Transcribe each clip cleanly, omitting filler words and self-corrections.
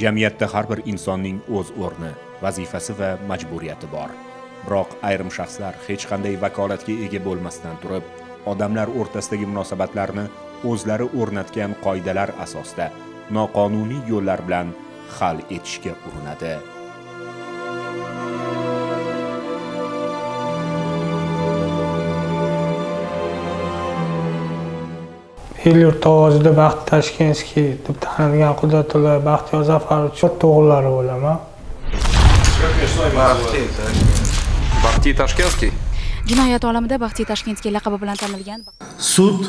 Jamiyatda har bir insonning o'z o'rni, vazifasi va majburiyati bor. Biroq ayrim shaxslar hech qanday vakolatga ega bo'lmasdan turib, odamlar o'rtasidagi munosabatlarni o'zlari o'rnatgan qoidalar asosida noqonuniy yo'llar bilan hal etishga urinadi. El-yurt ovozida Baxt Tashkenskiy deb tanilgan Qudratulla Baxtiyor Zafarovich o'g'illari bo'laman. Baxtiy Tashkenskiy. Jinoyat olamida Baxtiy Tashkenskiy laqabi bilan tanilgan. Sud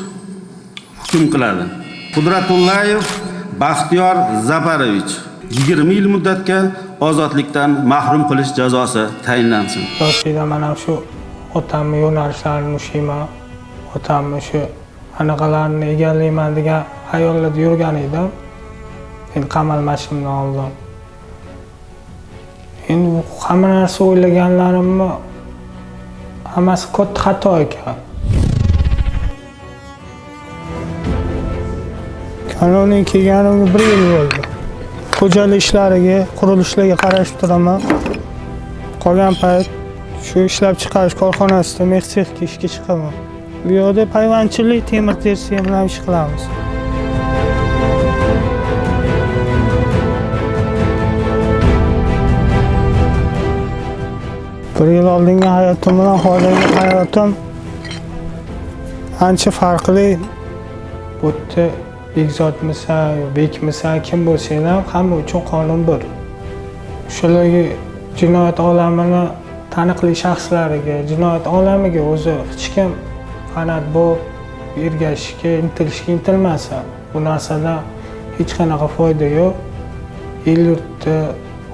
hukm qiladi. Qudratullayev Baxtiyor Zafarovich 20 yil muddatga ozodlikdan mahrum qilish jazosi tayinlansin. Yoshlikda mana shu otamni yo'nalishlarini ushlayman. Otamni shu anaqalarni egallayman degan ayollarda yurgan edim. Endi qamalmashimdan oldin. Endi hamma narsa o'ylaganlarimni hammasi katta xato ekan. Qonuniy kelganimga 1 yil bo'ldi. Xo'jalik ishlariga, qurilishlarga qarashib turaman. Qolgan payt shu ishlab chiqarish korxonasida mexsexga ishga chiqaman. Bu yerda payvandchilik, temir tersiya bilan ish qilamiz. Bir yil oldingi hayotim bilan hozirgi hayotim ancha farqli. Bu yerda bekzodmisan, bekmisan, kim bo'lsang ham hamma uchun qonun bir. Shularga jinoyat olamini taniqli shaxslariga, jinoyat olamiga o'zi hech kim qanot bo'lib ergashishga, intilmasa, bu narsadan hech qanaqa foyda yo'q. El-yurtda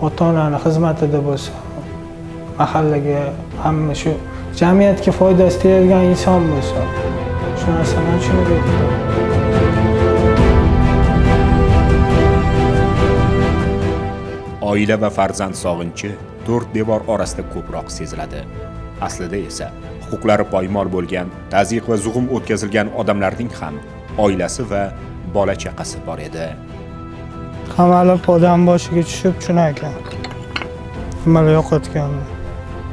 ota-onani xizmatida bo'lsa, mahallaga, hamma shu jamiyatga foydasi tegadigan inson bo'lsa, shu narsadan tushunib yetdim. Oila va farzand sog'inchi 4 devor orasida ko'proq seziladi. Aslida esa huquqlari poymol bo'lgan, tazyiq va zug'um o'tkazilgan odamlarning ham oilasi va bola chaqasi bor edi. Qamalib odam boshiga tushib shunaqa ekan. Nimalar yo'qotganman.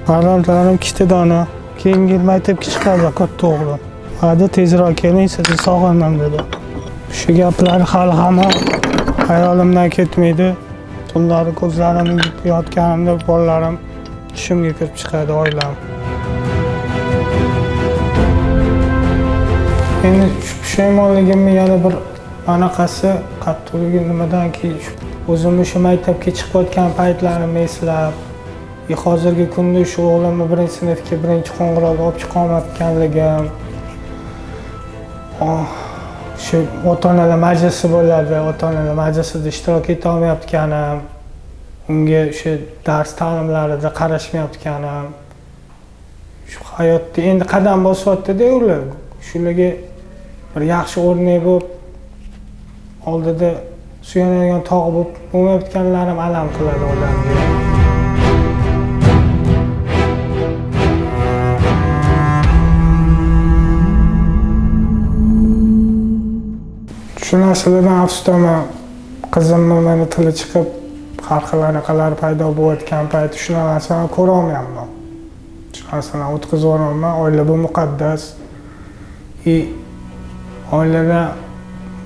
Farzandlarim 2 dona, keyingi yil maktabga chiqadi katta o'g'lim. Hadi tezroq keling, sizni sog'indim dedi. Shu gaplar hali hamon hayolimdan ketmaydi. Tunlari ko'zlarimni yotganimda bolalarim tushimga kirib chiqadi, oilam. Endi pushaymonligimni yana bir anaqasi qattiqligi nimadanki, o'zimni shu maktabga chiqayotgan paytlarimni eslab, hozirgi kunda shu o'g'limni 1-sinfga 1-qo'ng'iroqqa olib chiqolmayotganligim, shu ota-onalar majlisi bo'ladi, ota-onalar majlisida ishtirok eta olmayotganim, unga o'sha dars ta'limlarida qarashmayotganim, shu hayotda endi qadam bosyapti-da ular. Shularga bir yaxshi o'rnak bo'lib, oldida suyanadigan tog' bo'lib bo'lmayotganlarim alam qiladi odamga. Shu narsalardan afsusdaman. Qizimni meni tili chiqib, har xil anaqalar paydo bo'layotgan payt shu narsani ko'ra olmayapman. Shu narsani o'tkazib olmayman. Oila bu muqaddas. Oilada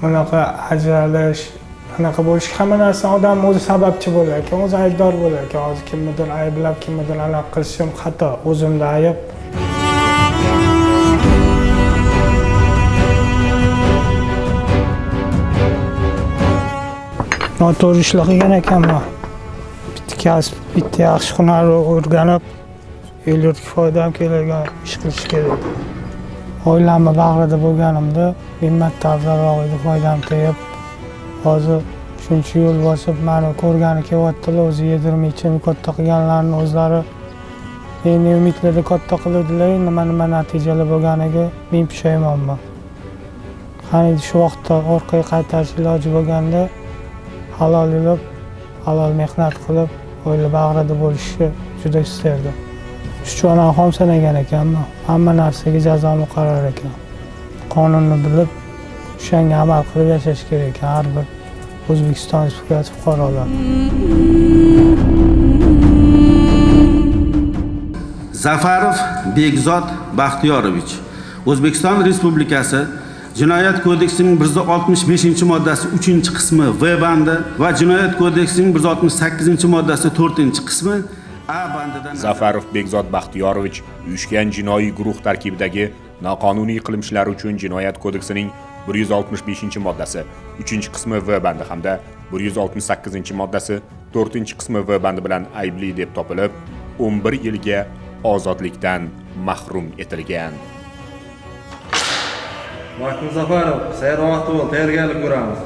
bunaqa ajralish, bunaqa bo'lish, hamma narsa odam o'zi sababchi bo'lar ekan, o'zi aybdor bo'lar ekan. Hozir kimnidir ayblab, kimnidir anaqa qilishim xato, o'zimda ayb. Noto'g'ri ishlar qilgan ekanman. Bitta kasb, bitta yaxshi hunar o'rganib, el-yurtga foydam keladigan ish qilish kerak. Oilamni bag'rida bo'lganimda himmatda afzalroq edi, foydam tegib. Hozir shuncha yo'l bosib, meni ko'rgani kelyaptilar, o'zi yedirmay-ichirmay katta qilganlarni o'zlari meni umidlarda katta qiladilar, nima natijalar bo'lganiga men pushaymonman. Qani shu vaqtda orqaga qaytarish iloji bo'lganda halol yurib, halol mehnat qilib, oila bag'rida bo'lishni juda istardim. Shuchana ham sanagan ekanman. Hamma narsaga jazo muqarrar ekan. Qonunni bilib, o'shanga amal qilib yashash kerak ekan har bir O'zbekiston Respublikasi fuqarolar. Zafarov Bekzod Baxtiyorovich O'zbekiston Respublikasi Jinoyat kodeksining 165-moddasi 3-qismi V bandi va Jinoyat kodeksining 168-moddasi 4-qismi A bandidan Zafarov Bekzod Baxtiyorovich uyushgan jinoiy guruh tarkibidagi noqonuniy qilmishlar uchun Jinoyat kodeksining 165-moddasi 3-qismi V bandi hamda 168-moddasi 4-qismi V bandi bilan aybli deb topilib, 11 yilga ozodlikdan mahrum etilgan. Mahkum Zafarov, sayr vaqti bo'ldi, tayyorgarlik ko'ramiz.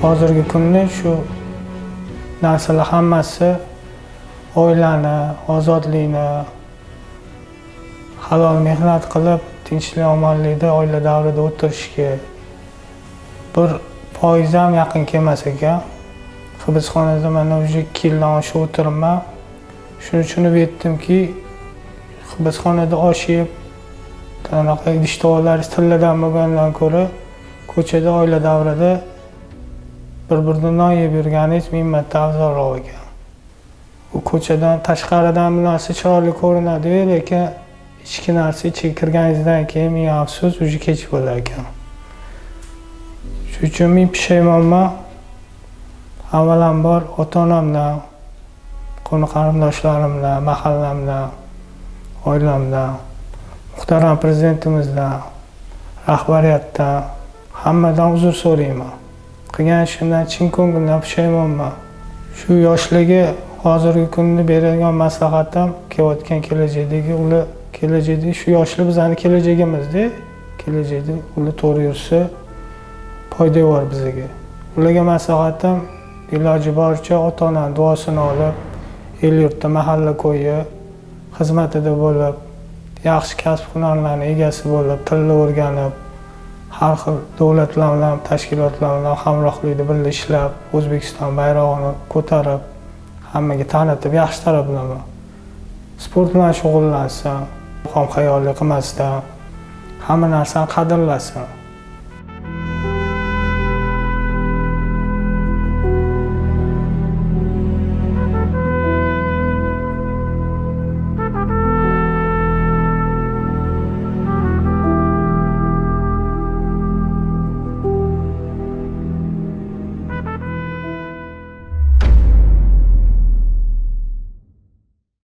Hozirgi kunda shu narsalar hammasi oilani, ozodlikni, halol mehnat qilib, tinchlik omonlikda oila davrida o'tirishga 1% ham yaqin kelmas ekan. Hibsxonada mana уже 2 yildan oshiq o'tiribman. Shuni tushunib yetdimki, hibsxonada osh yeb, qanaqa idish tovoqlari tilladan bo'lgandan ko'ra, ko'chada oila davrida bir-biridan non yeb yurganingiz 1000 marta afzalroq ekan. U ko'chadan tashqaridan bu narsa chiroyli ko'rinadi, lekin ichki narsa ichiga kirganingizdan keyin ming afsus, уже kech bo'lar ekan. Shuning uchun men pushaymonman. Avvalambor ota-onamdan, qo'ni qarindoshlarimdan, mahallamdan, oilamdan, muhtaram prezidentimizdan, rahbariyatdan, hammadan uzr so'rayman. Qilgan ishimdan chin ko'ngildan pushaymonman. Shu yoshligi hozirgi kunda beradigan maslahatim kelayotgan kelajakdagi ular kelajakda shu yoshlar bizning kelajagimizda, kelajakda ular to'g'ri yursa foyda bor bizga. Ularga maslahatim iloji boricha ota-onaning duosini olib, el yurtda mahalla ko'yi xizmatida bo'lib, yaxshi kasb-hunarlarning egasi bo'lib, tilni o'rganib, har xil davlatlar bilan, tashkilotlar bilan hamrohlikda birga ishlab, O'zbekiston bayrog'ini ko'tarib, hammaga tanitib, yaxshi taraflama. Sport bilan shug'ullansa, xom xayollik qilmasdan, hamma narsani qadrlasin.